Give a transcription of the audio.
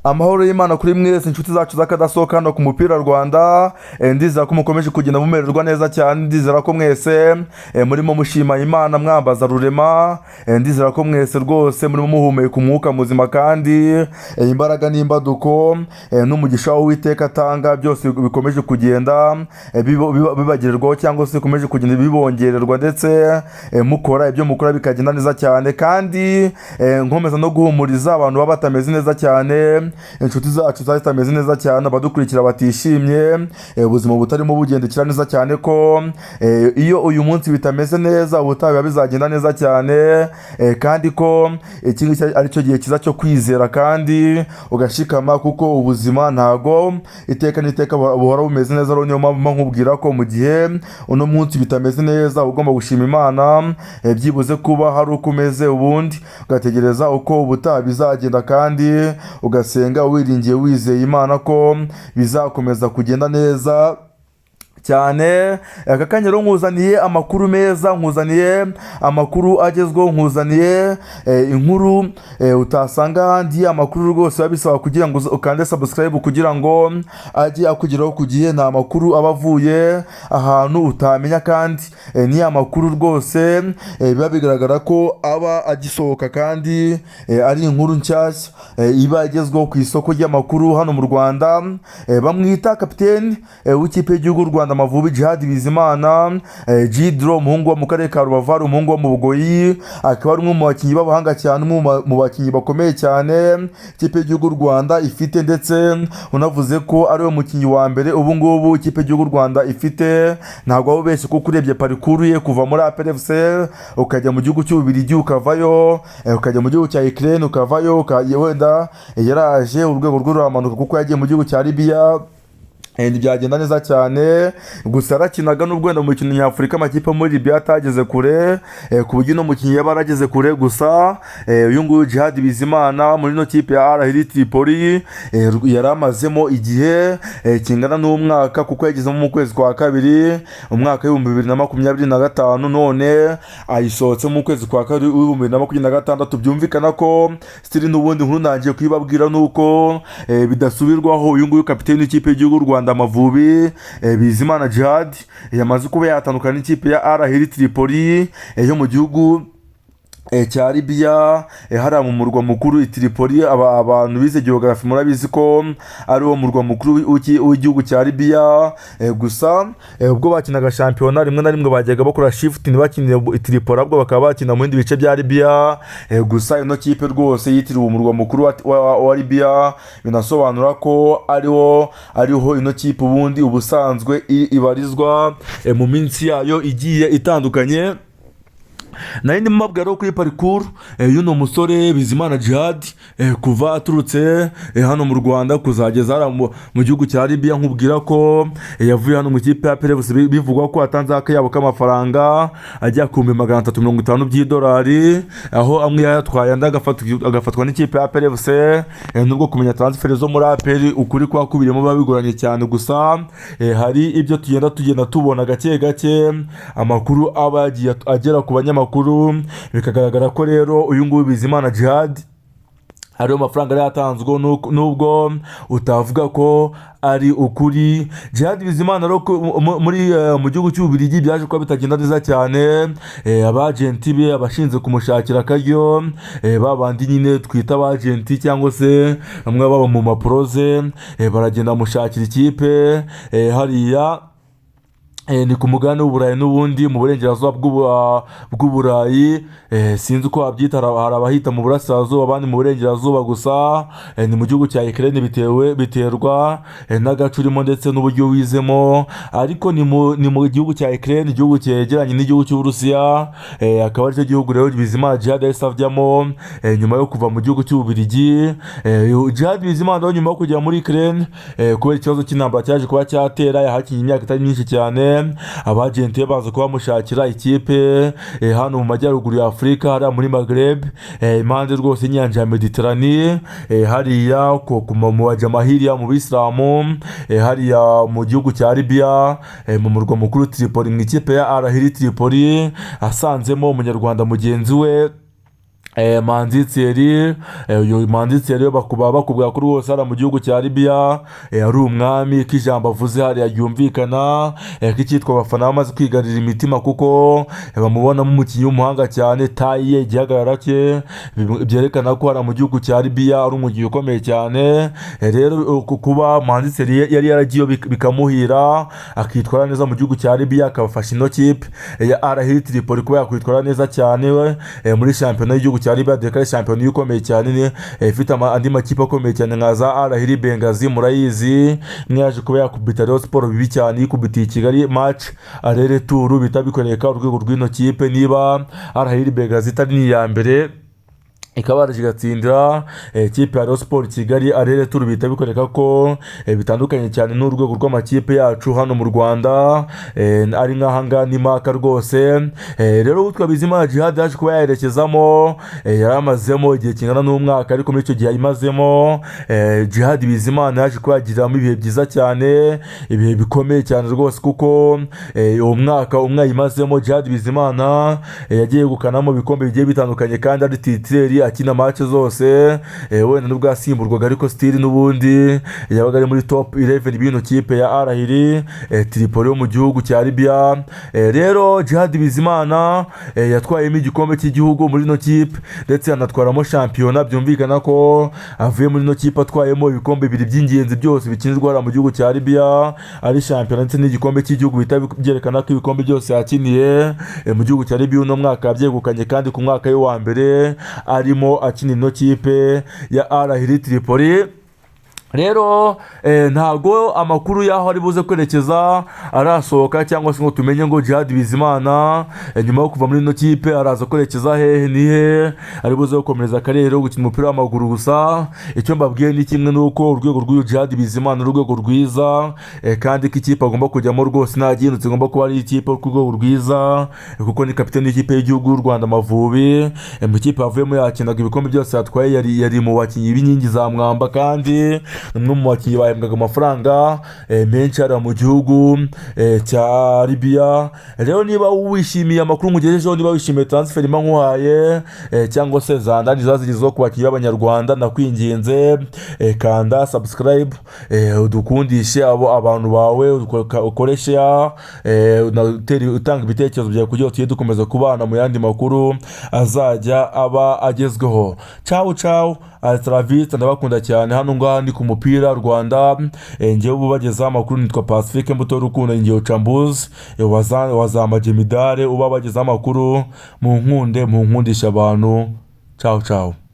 Amahoro y'Imana kuri mwese inshuti zacu z'akadasohoka hano ku mupira Rwanda. Ndizera ko mukomeje kugenda mumererwa neza cyane. Ndizera ko mwese murimo mushima Imana mwambaza rurema. Ndizera ko mwese rwose murimo muhumeka umwuka muzima kandi imbaraga n'imbaduko n'umugisha w'Uwiteka atanga byose bikomeje kugenda bibagererwaho cyangwa se bikomeje kugenda bibongererwa, ndetse mukora ibyo mukora bikagenda neza cyane, kandi nkomeza no guhumuriza abantu baba batameze neza cyane, inshuti zacu zitameze neza cyane, abadukurikira batishimye, ubuzima butarimo bugendekera neza cyane, ko iyo uyu munsi bitameze neza ubutaha bizagenda neza cyane, kandi ko iki ari cyo gihe cyiza cyo kwizera kandi ugashikama, kuko ubuzima ntago iteka n'iteka buhora bumeze neza. Niyo mpamvu nkubwira ko mu gihe uno munsi bitameze neza ugomba gushima Imana, byibuze kuba hari uko umeze, ubundi ugategereza uko ubutaha bizagenda, kandi ugasenga wiringiye wizeye Imana ko bizakomeza kugenda neza cyane. Aka kanya rero nkuzaniye amakuru meza, nkuzaniye amakuru agezweho, nkuzaniye inkuru utasanga ahandi. Amakuru rwose biba bisaba kugira ngo ukande subscribe kugira ngo ajye akugeraho ku gihe. Nta makuru aba avuye ahantu utamenya, kandi ni amakuru rwose biba bigaragara ko aba agisohoka, kandi ari inkuru nshyashya iba igezweho ku isoko ry'amakuru hano mu Rwanda. Bamwita kapiteni w'ikipe y'igihugu Rwanda AMAVUBI Djihad Bizimana, Dore umuhungu wo mu karere ka Rubavu, umuhungu wo mu Bugoyi, akaba ari umwe mu bakinnyi b'abahanga cyane, mu bakinnyi bakomeye cyane ikipe y'igihugu Rwanda ifite, ndetse unavuze ko ari we mukinnyi wa mbere ubu ngubu ikipe y'igihugu Rwanda ifite. Ntabwo waba ubeshye kuko urebye parikuru ye kuva muri APRFC ukajya mu gihugu cy'Ububiligi, ukavayo ukajya mu gihugu cya Ukraine, ukavayo wenda yaraje urwego rw'uramanuka kuko yagiye mu gihugu cya Libya. Byagenda neza cyane, gusa yarakinaga n'ubwo wenda mu mikino nyafurika amakipe muri Libya atageze kure, ku buryo no mukinnyi yaba arageze kure. Gusa uyu nguyu Djihad Bizimana muri no kipe ya Tripoli yari amazemo igihe kingana n'umwaka, kuko yagezemo mu kwezi kwa kabiri umwaka w'2025, none ayisohotse mu kwezi kwa kabiri w'2026. Byumvikana ko stili n'ubundi nkuru nangiye kwibabwira nuko bidasubirwaho uyu nguyu kapiteni w'ikipe y'igihugu Rwanda AMAVUBI Bizimana Djihad yamaze kuba yatandukana n'ikipe ya Tripoli yo mu gihugu cya Libya, hariya mu murwa mukuru Tripoli. Abantu bize geography murabizi ko ari wo murwa mukuru w'igihugu cya Libya. Gusa ubwo bakinaga shampiyona rimwe na rimwe bajyaga bakora shift ntibakinire Tripoli, ahubwo bakaba bakina mu bindi bice bya Libya. Gusa ino kipe rwose yitiriwe umurwa mukuru wa Libya, binasobanura ko ariho ino kipe ubundi ubusanzwe ibarizwa mu minsi yayo igiye itandukanye. Nari mabwaro kuri parcours y'uno musore Bizimana Djihad kuva aturutse hano mu Rwanda kuzageza mu gihugu cya Libya. Nkubwira ko yavuye hano mu kipe ya APRFC, bivugwa ko atanze akayabo k'amafaranga ajya ku 350 by'idolari, aho amwe yatwaye andi agafatwa n'ikipe ya APRFC. Nubwo kumenya transfer zo muri APR ukuri kwa kubirimo babigoranye cyane, gusa hari ibyo tugenda tubona gake gake amakuru aba agera ku banyamakuru, bikagaragara ko rero uyu nguyu Bizimana Djihad hariyo amafaranga yari yatanzwe, nubwo utavuga ko ari ukuri. Djihad Bizimana mu gihugu cy'Ububiligi byaje kuba bitagenda neza cyane. Abagenti be abashinze kumushakira akaryo, babandi nyine twita abagenti cyangwa se bamwe baba mu maproze, baragenda mushakira ikipe hariya ni ku mugabane w'Uburayi n'ubundi mu burengerazuba bw'Uburayi. Sinzi uko abyita, hari abahita mu burasirazuba abandi mu burengerazuba, gusa ni mu gihugu cya Ukraine biterwa n'agace urimo ndetse n'uburyo wizemo. Ariko ni mu gihugu cya Ukraine, igihugu cyegeranye n'igihugu cy'Uburusiya, akaba aricyo gihugu rero Bizimana Djihad yahise avyamo nyuma yo kuva mu gihugu cy'Ububiligi. Djihad Bizimana nyuma yo kujya muri Ukraine kubera ikibazo cy'intambara cyaje kuba cyatera, yahakinnye imyaka itari myinshi cyane. Abagenti baza kuba mushakira ikipe hano mu majyaruguru ya Afurika, hariya muri Maghreb, impande rwose inyanja ya Mediterane, hariya mu bajamahiriya mu Bisilamu, hariya mu gihugu cya Libya, mu murwa mukuru Tripoli, mu ikipe ya Tripoli. Asanzemo umunyarwanda mugenzi we Manzi Thierry, uyu Manzi Thierry bakubwira ko rwose ari mu gihugu cya Libya, ari umwami k'ijambo avuze hariya yumvikana, k'icyitwa abafana bamaze kwigarira imitima kuko bamubonamo umukinnyi w'umuhanga cyane, taye igihagarara cye byerekana ko ari mu gihugu cya Libya ari umukinnyi ukomeye cyane. Rero kuba Manzi Thierry yari yaragiye bikamuhira akitwara neza mu gihugu cya Libya, akabafasha ino kipe ya Al Tripoli kuba yakwitwara neza cyane muri shampiyona y'igihugu cya Libya, dore ko ari shampiyona ikomeye cyane ifite andi makipe akomeye cyane nka za Al Bengazi murayizi, mwaje kuba yakubita Rayon Sport bibi cyane, ikubitiye Kigali match arere tour bita bikoreka urwego rw'ino kipe, niba Al Bengazi itari ni ya mbere ikaba kigatsindira kipe ya Rayon Sport Kigali arere tour bita bikoreka ko bitandukanye cyane n'urwego rw'amakipe yacu hano mu Rwanda, ari nk'ahanga ni maka rwose. Rero utwa Bizimana Djihad yaje kuba yaherekezamo, yaramazemo igihe kingana n'umwaka, ariko muri icyo gihe yimazemo Djihad Bizimana yaje kuba yagiriramo ibihe byiza cyane, ibihe bikomeye cyane rwose, kuko uwo mwaka umwe yimazemo Djihad Bizimana yagiye gukanamo ibikombe bigiye bitandukanye kandi ari titulaire akina match zose, wenda nubwo yasimburwaga ariko still n'ubundi yabaga ari muri top 11 b'ino kipe ya Al Tripoli yo mu gihugu cya Libya. Rero Djihad Bizimana yatwayemo igikombe cy'igihugu muri no kipe ndetse anatwaramo shampiyona, byumvikana ko avuye muri no kipe atwayemo ibikombe bibiri by'ingenzi byose bikinirwa mu gihugu cya Libya, ari shampiyona ndetse n'igikombe cy'igihugu byerekana ko ibikombe byose yakiniye mu gihugu cya Libya uno mwaka yabyegukanye, kandi ku mwaka we wa mbere arimo akina ino kipe ya Al Tripoli. Rero ntago amakuru yaho ari buze kwerekeza arasohoka cyangwa se ngo tumenye ngo Djihad Bizimana nyuma yo kuva muri ino kipe araza kwerekeza hehe nihe, ari buze gukomereza karere gukina umupira w'amaguru gusa. Icyo mbabwiye ni kimwe nuko urwego rw'uyu Djihad Bizimana urwego rwiza, kandi ko ikipe agomba kujyamo rwose nta gihindutse, igomba kuba ari ikipe ku rwego rwiza, kuko ni kapiteni y'ikipe y'igihugu y'u Rwanda AMAVUBI. Mu kipe avuyemo yakinaga ibikombe byose yatwaye, yari mu bakinnyi b'inkingi za mwamba, kandi umwe mu bakinnyi bahembwaga amafaranga menshi ari mu gihugu cya Libya. Rero niba wishimiye amakuru mugejejeho, niba wishimiye transfer ima nkuhaye cyangwa se zandani zazigizwe ku bakinnyi b'abanyarwanda, nakwinginze kanda subscribe, udukundishe abantu bawe, ukore share, utanga ibitekerezo byawe kugira ngo dukomeze kubana mu yandi makuru azajya aba agezweho. Ciao ciao, Altravista, ndabakunda cyane. Hano ngaha ndi ku mupira Rwanda, ngiye ubagezaho amakuru. Nitwa Pacifique Mbuto Rukundo, ngiye ucambuzi wazamaje midare ubabagezaho amakuru. Mu nkundisha abantu. Ciao ciao.